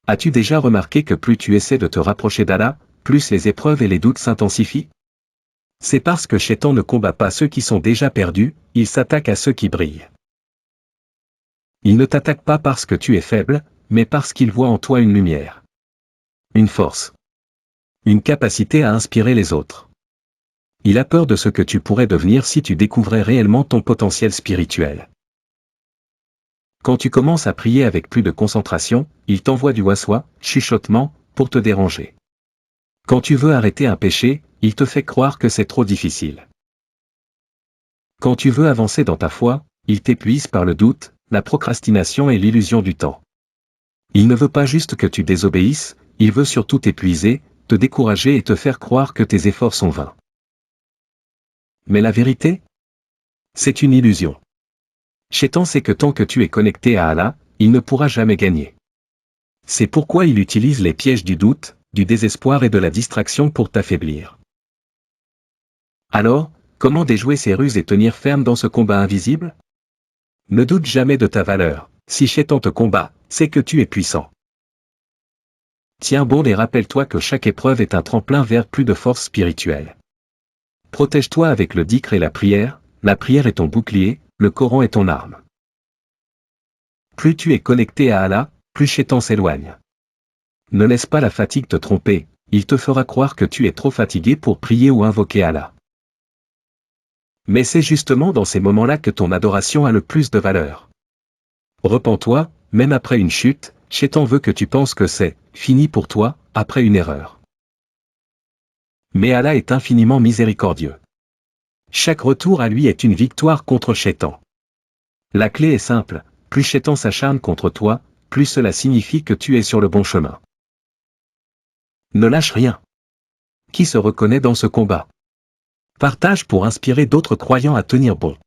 As-tu déjà remarqué que plus tu essaies de te rapprocher d'Allah, plus les épreuves et les doutes s'intensifient? C'est parce que Shaitan ne combat pas ceux qui sont déjà perdus, il s'attaque à ceux qui brillent. Il ne t'attaque pas parce que tu es faible, mais parce qu'il voit en toi une lumière. Une force. Une capacité à inspirer les autres. Il a peur de ce que tu pourrais devenir si tu découvrais réellement ton potentiel spirituel. Quand tu commences à prier avec plus de concentration, il t'envoie du waswa, chuchotement, pour te déranger. Quand tu veux arrêter un péché, il te fait croire que c'est trop difficile. Quand tu veux avancer dans ta foi, il t'épuise par le doute, la procrastination et l'illusion du temps. Il ne veut pas juste que tu désobéisses, il veut surtout t'épuiser, te décourager et te faire croire que tes efforts sont vains. Mais la vérité? C'est une illusion. Shaitan sait que tant que tu es connecté à Allah, il ne pourra jamais gagner. C'est pourquoi il utilise les pièges du doute, du désespoir et de la distraction pour t'affaiblir. Alors, comment déjouer ces ruses et tenir ferme dans ce combat invisible? Ne doute jamais de ta valeur. Si Shaitan te combat, c'est que tu es puissant. Tiens bon et rappelle-toi que chaque épreuve est un tremplin vers plus de force spirituelle. Protège-toi avec le dhikr et la prière est ton bouclier, le Coran est ton arme. Plus tu es connecté à Allah, plus Shaitan s'éloigne. Ne laisse pas la fatigue te tromper, il te fera croire que tu es trop fatigué pour prier ou invoquer Allah. Mais c'est justement dans ces moments-là que ton adoration a le plus de valeur. Repens-toi, même après une chute, Shaitan veut que tu penses que c'est fini pour toi, après une erreur. Mais Allah est infiniment miséricordieux. Chaque retour à lui est une victoire contre Shaitan. La clé est simple, plus Shaitan s'acharne contre toi, plus cela signifie que tu es sur le bon chemin. Ne lâche rien. Qui se reconnaît dans ce combat? Partage pour inspirer d'autres croyants à tenir bon.